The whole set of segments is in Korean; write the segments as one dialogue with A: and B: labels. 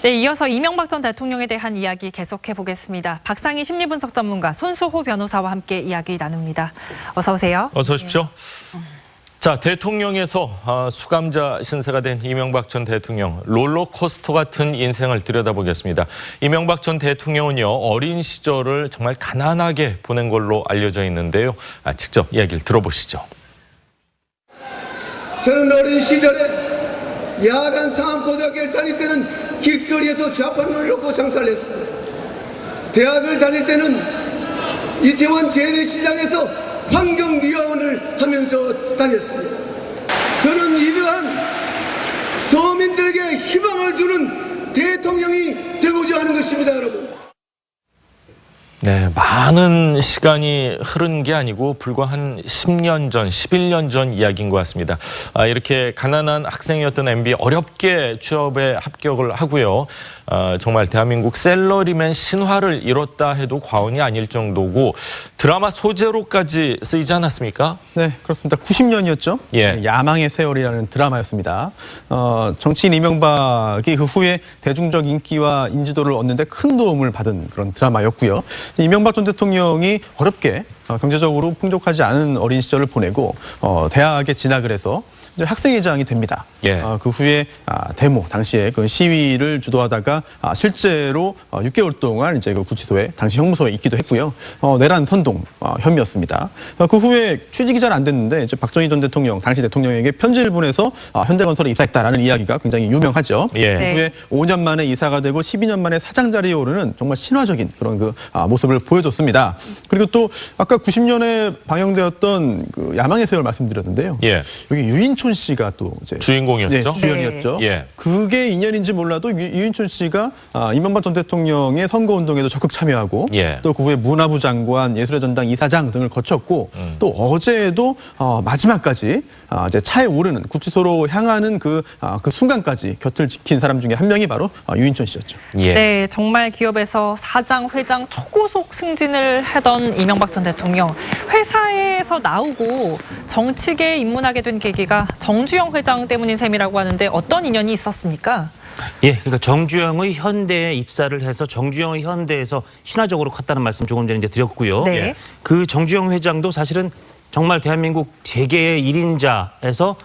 A: 네, 이어서 이명박 전 대통령에 대한 이야기 계속해 보겠습니다. 박상희 심리분석 전문가 손수호 변호사와 함께 이야기 나눕니다. 어서 오세요.
B: 어서 오십시오. 자, 대통령에서 수감자 신세가 된 이명박 전 대통령, 롤러코스터 같은 인생을 들여다보겠습니다. 이명박 전 대통령은요, 어린 시절을 정말 가난하게 보낸 걸로 알려져 있는데요. 직접 이야기를 들어보시죠.
C: 저는 어린 시절에 야간 상암고등학교를 다닐 때는 길거리에서 좌판을 놓고 장사를 했습니다. 대학을 다닐 때는 이태원 재래시장에서 환경미화원을 하면서 다녔습니다. 저는 이러한 서민들에게 희망을 주는 대통령이 되고자 하는 것입니다, 여러분.
B: 네, 많은 시간이 흐른 게 아니고 불과 한 10년 전, 11년 전 이야기인 것 같습니다. 이렇게 가난한 학생이었던 MB 어렵게 취업에 합격을 하고요. 정말 대한민국 셀러리맨 신화를 이뤘다 해도 과언이 아닐 정도고 드라마 소재로까지 쓰이지 않았습니까?
D: 네, 그렇습니다. 90년이었죠.
B: 예.
D: 야망의 세월이라는 드라마였습니다. 정치인 이명박이 그 후에 대중적 인기와 인지도를 얻는 데 큰 도움을 받은 그런 드라마였고요. 이명박 전 대통령이 어렵게 경제적으로 풍족하지 않은 어린 시절을 보내고 대학에 진학을 해서 이제 학생회장이 됩니다.
B: 예.
D: 그 후에 데모 당시에 그 시위를 주도하다가 실제로 6개월 동안 이제 그 구치소에 당시 형무소에 있기도 했고요. 내란 선동 혐의였습니다. 그 후에 취직이 잘 안 됐는데 이제 박정희 전 대통령 당시 대통령에게 편지를 보내서 현대건설에 입사했다라는 이야기가 굉장히 유명하죠.
B: 예.
D: 그 후에 5년 만에 이사가 되고 12년 만에 사장 자리에 오르는 정말 신화적인 그런 그 모습을 보여줬습니다. 그리고 또 아까 90년에 방영되었던 그 야망의 세월 말씀드렸는데요.
B: 예.
D: 여기 유인촌 씨가 또 이제
B: 주인공이었죠?
D: 네, 주연이었죠.
B: 네. 예.
D: 그게 인연인지 몰라도 유인촌 씨가 이명박 전 대통령의 선거운동에도 적극 참여하고
B: 예.
D: 또 그 후에 문화부 장관, 예술의 전당 이사장 등을 거쳤고 또 어제도 마지막까지 이제 차에 오르는 구치소로 향하는 그 순간까지 곁을 지킨 사람 중에 한 명이 바로 유인촌 씨였죠.
B: 예.
A: 네, 정말 기업에서 사장, 회장 초고속 승진을 하던 이명박 전 대통령. 회사에서 나오고 정치계에 입문하게 된 계기가 정주영 회장 때문인 셈이라고 하는데 어떤 인연이 있었습니까?
E: 예, 그러니까 정주영의 현대에 입사를 해서 정주영의 현대에서 신화적으로 컸다는 말씀 조금 전에 이제 드렸고요.
A: 네.
E: 예. 그 정주영 회장도 사실은 정말 대한민국 재계의 1인자에서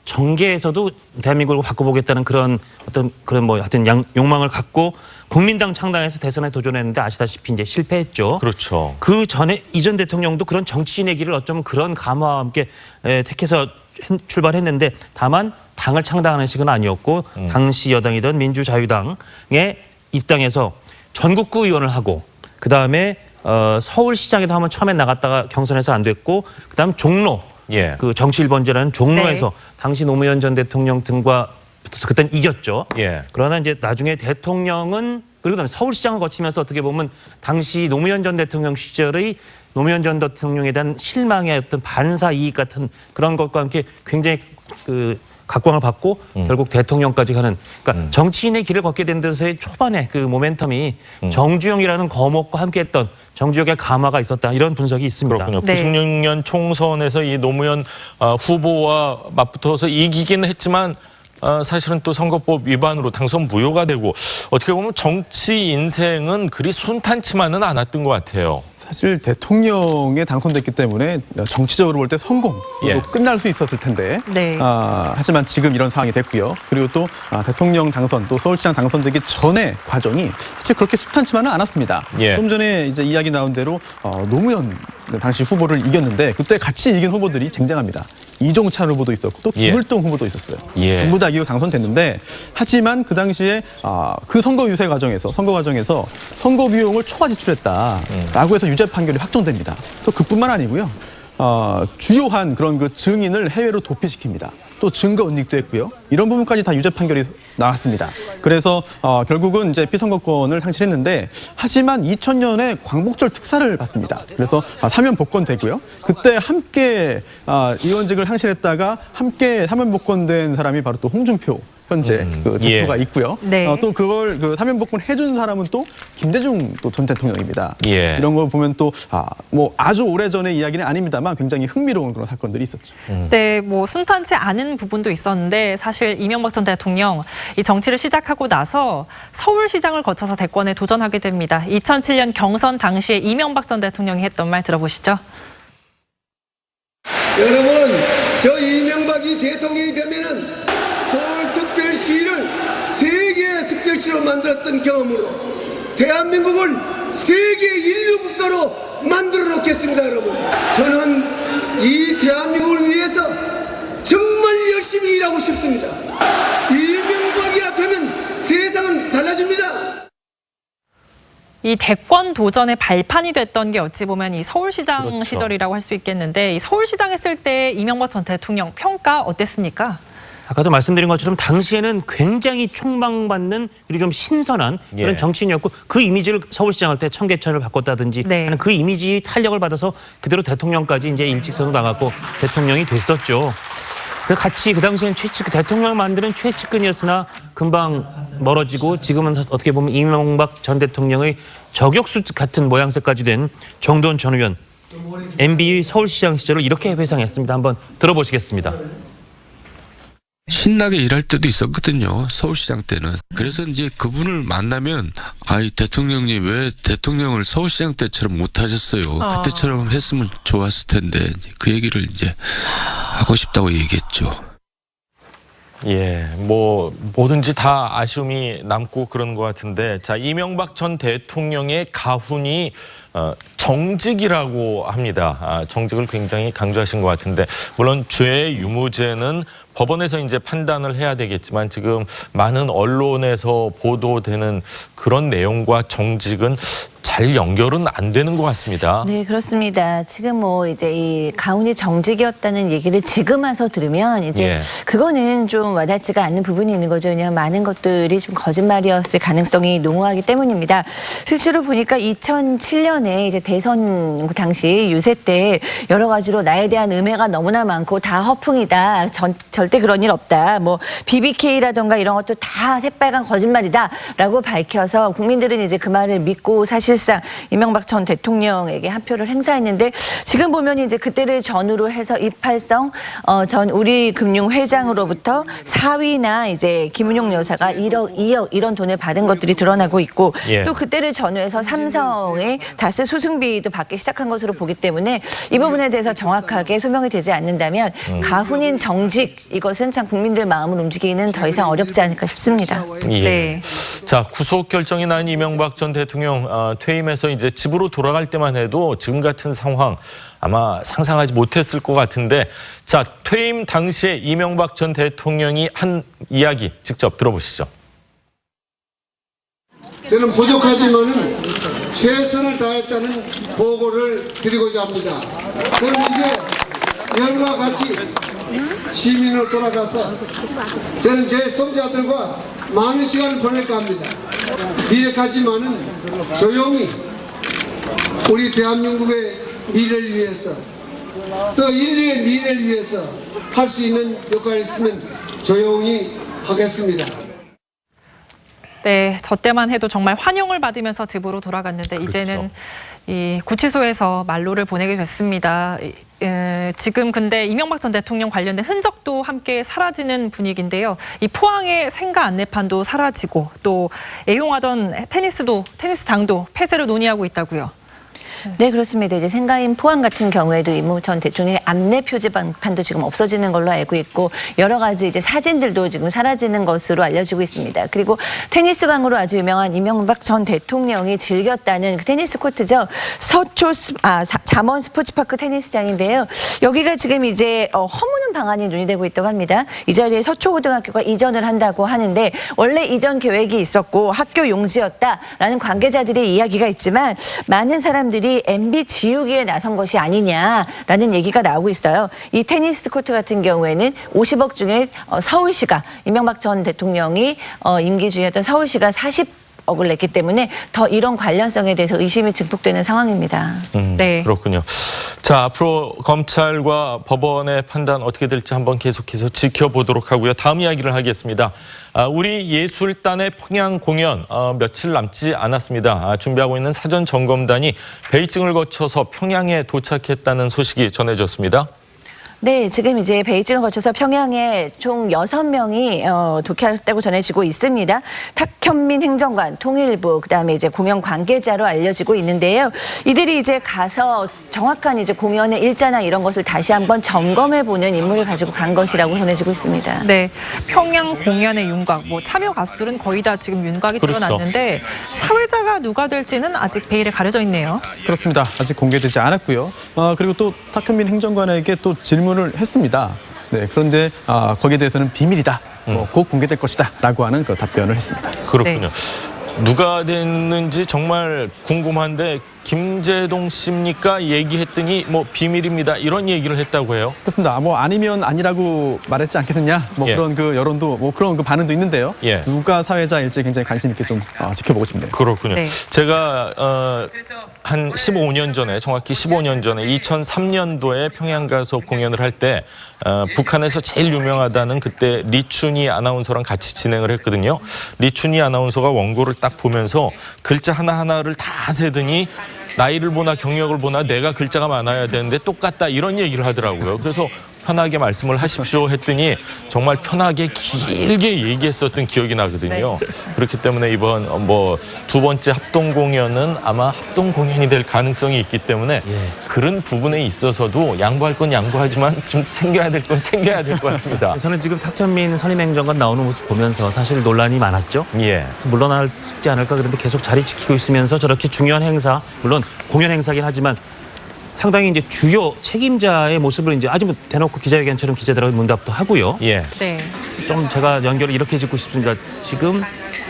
E: 정계에서도 대한민국을 바꿔보겠다는 그런 하여튼 욕망을 갖고 국민당 창당해서 대선에 도전했는데 아시다시피 이제 실패했죠.
B: 그렇죠.
E: 그 전에 이전 대통령도 그런 정치인의 길을 어쩌면 그런 감화와 함께 택해서 출발했는데 다만 당을 창당하는 식은 아니었고 당시 여당이던 민주자유당에 입당해서 전국구 의원을 하고 그다음에 서울시장에도 한번 처음에 나갔다가 경선에서 안 됐고 그다음 종로
B: 예.
E: 그 정치 1번지라는 종로에서
A: 네.
E: 당시 노무현 전 대통령 등과 붙어서 그때는 이겼죠.
B: 예.
E: 그러나 이제 나중에 대통령은 그리고 서울시장을 거치면서 어떻게 보면 당시 노무현 전 대통령 시절의 노무현 전 대통령에 대한 실망의 어떤 반사 이익 같은 그런 것과 함께 굉장히 그 각광을 받고 결국 대통령까지 가는 그러니까 정치인의 길을 걷게 된 데서의 초반에 그 모멘텀이 정주영이라는 거목과 함께했던 정주영의 감화가 있었다 이런 분석이 있습니다.
B: 그렇군요.
A: 네.
B: 96년 총선에서 이 노무현 후보와 맞붙어서 이기기는 했지만 사실은 또 선거법 위반으로 당선 무효가 되고 어떻게 보면 정치 인생은 그리 순탄치만은 않았던 것 같아요.
D: 사실 대통령에 당선됐기 때문에 정치적으로 볼 때 성공으로
B: 예.
D: 끝날 수 있었을 텐데
A: 네.
D: 하지만 지금 이런 상황이 됐고요. 그리고 또 대통령 당선 또 서울시장 당선되기 전의 과정이 사실 그렇게 순탄치만은 않았습니다.
B: 예.
D: 좀 전에 이제 이야기 나온 대로 노무현 당시 후보를 이겼는데 그때 같이 이긴 후보들이 쟁쟁합니다. 이종찬 후보도 있었고 또
B: 예.
D: 김을동 후보도 있었어요.
B: 예.
D: 전부 다 이기고 당선됐는데 하지만 그 당시에 그 선거 유세 과정에서 선거 비용을 초과 지출했다라고 해서 유죄 판결이 확정됩니다. 또 그뿐만 아니고요. 주요한 그런 그 증인을 해외로 도피시킵니다. 또 증거 은닉도 했고요. 이런 부분까지 다 유죄 판결이 나왔습니다. 그래서 결국은 이제 피선거권을 상실했는데 하지만 2000년에 광복절 특사를 받습니다. 그래서 사면 복권되고요. 그때 함께 의원직을 상실했다가 함께 사면 복권된 사람이 바로 또 홍준표 현재 그 대표가
B: 예.
D: 있고요.
A: 네.
D: 또 그걸 그 사면복권 해준 사람은 또 김대중 또 전 대통령입니다.
B: 예.
D: 이런 걸 보면 또 뭐 아주 오래 전의 이야기는 아닙니다만 굉장히 흥미로운 그런 사건들이 있었죠.
A: 네, 뭐 순탄치 않은 부분도 있었는데 사실 이명박 전 대통령 이 정치를 시작하고 나서 서울시장을 거쳐서 대권에 도전하게 됩니다. 2007년 경선 당시에 이명박 전 대통령이 했던 말 들어보시죠.
C: 여러분, 저 이명박이 대통령이 되면은 서울특별시를 세계 특별시로 만들었던 경험으로 대한민국을 세계 인류 국가로 만들어 놓겠습니다, 여러분. 저는 이 대한민국을 위해서 정말 열심히 일하고 싶습니다. 이명박이가 되면 세상은 달라집니다.
A: 이 대권 도전의 발판이 됐던 게 어찌 보면 이 서울시장
B: 그렇죠.
A: 시절이라고 할 수 있겠는데 이 서울시장 했을 때 이명박 전 대통령 평가 어땠습니까?
E: 아까도 말씀드린 것처럼 당시에는 굉장히 촉망받는 그리고 좀 신선한 그런
B: 예.
E: 정치인이었고 그 이미지를 서울시장 할 때 청계천을 바꿨다든지
A: 네.
E: 하는 그 이미지 탄력을 받아서 그대로 대통령까지 이제 일직선으로 나갔고 대통령이 됐었죠. 그래서 같이 그 당시엔 대통령을 만드는 최측근이었으나 금방 멀어지고 지금은 어떻게 보면 이명박 전 대통령의 저격수 같은 모양새까지 된 정도원 전 의원 MB 서울시장 시절을 이렇게 회상했습니다. 한번 들어보시겠습니다.
F: 신나게 일할 때도 있었거든요. 서울시장 때는. 그래서 이제 그분을 만나면 이 대통령님 왜 대통령을 서울시장 때처럼 못 하셨어요. 그때처럼 했으면 좋았을 텐데 그 얘기를 이제 하고 싶다고 얘기했죠.
B: 예, 뭐 뭐든지 다 아쉬움이 남고 그런 것 같은데, 자, 이명박 전 대통령의 가훈이 정직이라고 합니다. 정직을 굉장히 강조하신 것 같은데, 물론 죄 유무죄는 법원에서 이제 판단을 해야 되겠지만 지금 많은 언론에서 보도되는 그런 내용과 정직은 잘 연결은 안 되는 것 같습니다.
G: 네, 그렇습니다. 지금 뭐 이제 이 가훈이 정직이었다는 얘기를 지금 와서 들으면 이제
B: 예.
G: 그거는 좀 와닿지가 않는 부분이 있는 거죠. 왜냐하면 많은 것들이 좀 거짓말이었을 가능성이 농후하기 때문입니다. 실제로 보니까 2007년에 이제 대선 당시 유세 때 여러 가지로 나에 대한 음해가 너무나 많고 다 허풍이다. 절대 그런 일 없다. 뭐 BBK라던가 이런 것도 다 새빨간 거짓말이다라고 밝혀서 국민들은 이제 그 말을 믿고 사실상 이명박 전 대통령에게 한 표를 행사했는데 지금 보면 이제 그때를 전후로 해서 이팔성 전 우리금융회장으로부터 사위나 이제 김은용 여사가 1억, 2억 이런 돈을 받은 것들이 드러나고 있고
B: 예.
G: 또 그때를 전후해서 삼성의 다스 수승비도 받기 시작한 것으로 보기 때문에 이 부분에 대해서 정확하게 소명이 되지 않는다면 가훈인 정직 이것은 참 국민들 마음을 움직이기는 더 이상 어렵지 않을까 싶습니다.
B: 예.
A: 네.
B: 자, 구속 결정이 난 이명박 전 대통령 퇴임해서 이제 집으로 돌아갈 때만 해도 지금 같은 상황 아마 상상하지 못했을 것 같은데, 자, 퇴임 당시에 이명박 전 대통령이 한 이야기 직접 들어보시죠.
C: 저는 부족하지만은 최선을 다했다는 보고를 드리고자 합니다. 저는 이제 여러분과 같이 시민으로 돌아가서 저는 제 손자들과 많은 시간을 보낼까 합니다. 미력하지만은 조용히 우리 대한민국의 미래를 위해서 또 인류의 미래를 위해서 할 수 있는 역할이 있으면 조용히 하겠습니다.
A: 네, 저 때만 해도 정말 환영을 받으면서 집으로 돌아갔는데
B: 그렇죠.
A: 이제는 이 구치소에서 만로를 보내게 됐습니다. 지금 근데 이명박 전 대통령 관련된 흔적도 함께 사라지는 분위기인데요. 이 포항의 생가 안내판도 사라지고 또 애용하던 테니스장도 폐쇄를 논의하고 있다고요.
G: 네, 그렇습니다. 이제 생가인 포항 같은 경우에도 이모 전 대통령의 안내 표지판도 지금 없어지는 걸로 알고 있고 여러 가지 이제 사진들도 지금 사라지는 것으로 알려지고 있습니다. 그리고 테니스광으로 아주 유명한 이명박 전 대통령이 즐겼다는 그 테니스 코트죠. 잠원 스포츠파크 테니스장인데요. 여기가 지금 이제 허무는 방안이 논의되고 있다고 합니다. 이 자리에 서초고등학교가 이전을 한다고 하는데 원래 이전 계획이 있었고 학교 용지였다라는 관계자들의 이야기가 있지만 많은 사람들이 MB 지우기에 나선 것이 아니냐라는 얘기가 나오고 있어요. 이 테니스 코트 같은 경우에는 50억 중에 서울시가 이명박 전 대통령이 임기 중이었던 서울시가 억을 냈기 때문에 더 이런 관련성에 대해서 의심이 증폭되는 상황입니다.
A: 네.
B: 그렇군요. 자, 앞으로 검찰과 법원의 판단 어떻게 될지 한번 계속해서 지켜보도록 하고요. 다음 이야기를 하겠습니다. 우리 예술단의 평양 공연 며칠 남지 않았습니다. 준비하고 있는 사전 점검단이 베이징을 거쳐서 평양에 도착했다는 소식이 전해졌습니다.
G: 네, 지금 이제 베이징을 거쳐서 평양에 총 6명이 도착했다고 전해지고 있습니다. 탁현민 행정관, 통일부, 그다음에 이제 공연 관계자로 알려지고 있는데요. 이들이 이제 가서 정확한 이제 공연의 일자나 이런 것을 다시 한번 점검해보는 임무를 가지고 간 것이라고 전해지고 있습니다.
A: 네, 평양 공연의 윤곽, 참여 가수들은 거의 다 지금 윤곽이
B: 그렇죠.
A: 드러났는데 사회자가 누가 될지는 아직 베일에 가려져 있네요.
D: 그렇습니다. 아직 공개되지 않았고요. 그리고 또 탁현민 행정관에게 또 질문을 했습니다. 네, 그런데 거기에 대해서는 비밀이다. 곧 공개될 것이다라고 하는 그 답변을 했습니다.
B: 그렇군요. 누가 됐는지 정말 궁금한데 김재동 씨입니까? 얘기했더니 비밀입니다. 이런 얘기를 했다고 해요.
D: 그렇습니다. 아니면 아니라고 말했지 않겠느냐.
B: 예.
D: 그런 그 여론도 그런 그 반응도 있는데요.
B: 예.
D: 누가 사회자일지 굉장히 관심 있게 좀 지켜보고 싶네요.
B: 그렇군요.
A: 네.
B: 제가 한 15년 전에, 정확히 15년 전에 2003년도에 평양 가서 공연을 할 때 북한에서 제일 유명하다는 그때 리춘희 아나운서랑 같이 진행을 했거든요. 리춘희 아나운서가 원고를 딱 보면서 글자 하나하나를 다 세더니 나이를 보나 경력을 보나 내가 글자가 많아야 되는데 똑같다 이런 얘기를 하더라고요. 그래서 편하게 말씀을 하십시오 했더니 정말 편하게 길게 얘기했었던 기억이 나거든요. 그렇기 때문에 이번 두 번째 합동 공연은 아마 합동 공연이 될 가능성이 있기 때문에 그런 부분에 있어서도 양보할 건 양보하지만 좀 챙겨야 될 건 챙겨야 될 것 같습니다.
E: 저는 지금 탁현민 선임행정관 나오는 모습 보면서 사실 논란이 많았죠.
B: 예.
E: 그래서 물러날 수 있지 않을까 그런데 계속 자리 지키고 있으면서 저렇게 중요한 행사, 물론 공연 행사긴 하지만 상당히 이제 주요 책임자의 모습을 이제 아주 대놓고 기자회견처럼 기자들하고 문답도 하고요.
B: 예.
A: 네.
E: 좀 제가 연결을 이렇게 짓고 싶습니다. 지금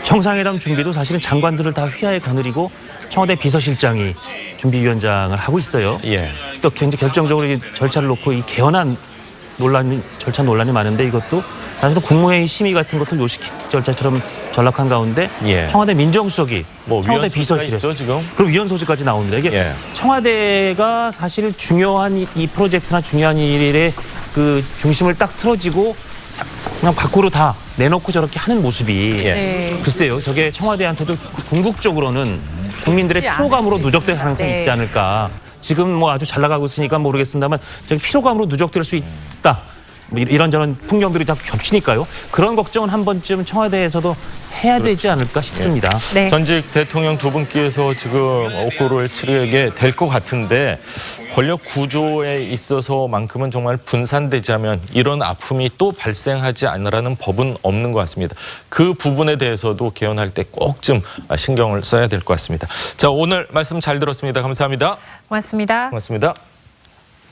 E: 정상회담 준비도 사실은 장관들을 다 휘하에 거느리고 청와대 비서실장이 준비위원장을 하고 있어요.
B: 예.
E: 또 굉장히 결정적으로 이 절차를 놓고 이 개헌안 절차 논란이 많은데 이것도 사실은 국무회의 심의 같은 것도 요식 절차처럼 전락한 가운데
B: 예.
E: 청와대 민정수석이 청와대
B: 위원
E: 비서실에
B: 있죠, 지금?
E: 그리고 위원 소지까지 나옵니다. 이게
B: 예.
E: 청와대가 사실 중요한 이 프로젝트나 중요한 일의 그 중심을 딱 틀어지고 그냥 밖으로 다 내놓고 저렇게 하는 모습이
B: 예.
A: 네.
E: 글쎄요. 저게 청와대한테도 궁극적으로는 국민들의
A: 쉽지
E: 피로감으로
A: 않을
E: 누적될 가능성이
A: 네.
E: 있지 않을까. 지금 아주 잘 나가고 있으니까 모르겠습니다만 저기 피로감으로 누적될 수 있다. 이런저런 풍경들이 자꾸 겹치니까요. 그런 걱정은 한 번쯤 청와대에서도 해야 되지 않을까 싶습니다.
A: 네.
B: 전직 대통령 두 분께서 지금 옥고를 치르게 될 것 같은데 권력 구조에 있어서만큼은 정말 분산되자면 이런 아픔이 또 발생하지 않으라는 법은 없는 것 같습니다. 그 부분에 대해서도 개헌할 때 꼭 좀 신경을 써야 될 것 같습니다. 자, 오늘 말씀 잘 들었습니다. 감사합니다.
A: 고맙습니다.
B: 고맙습니다.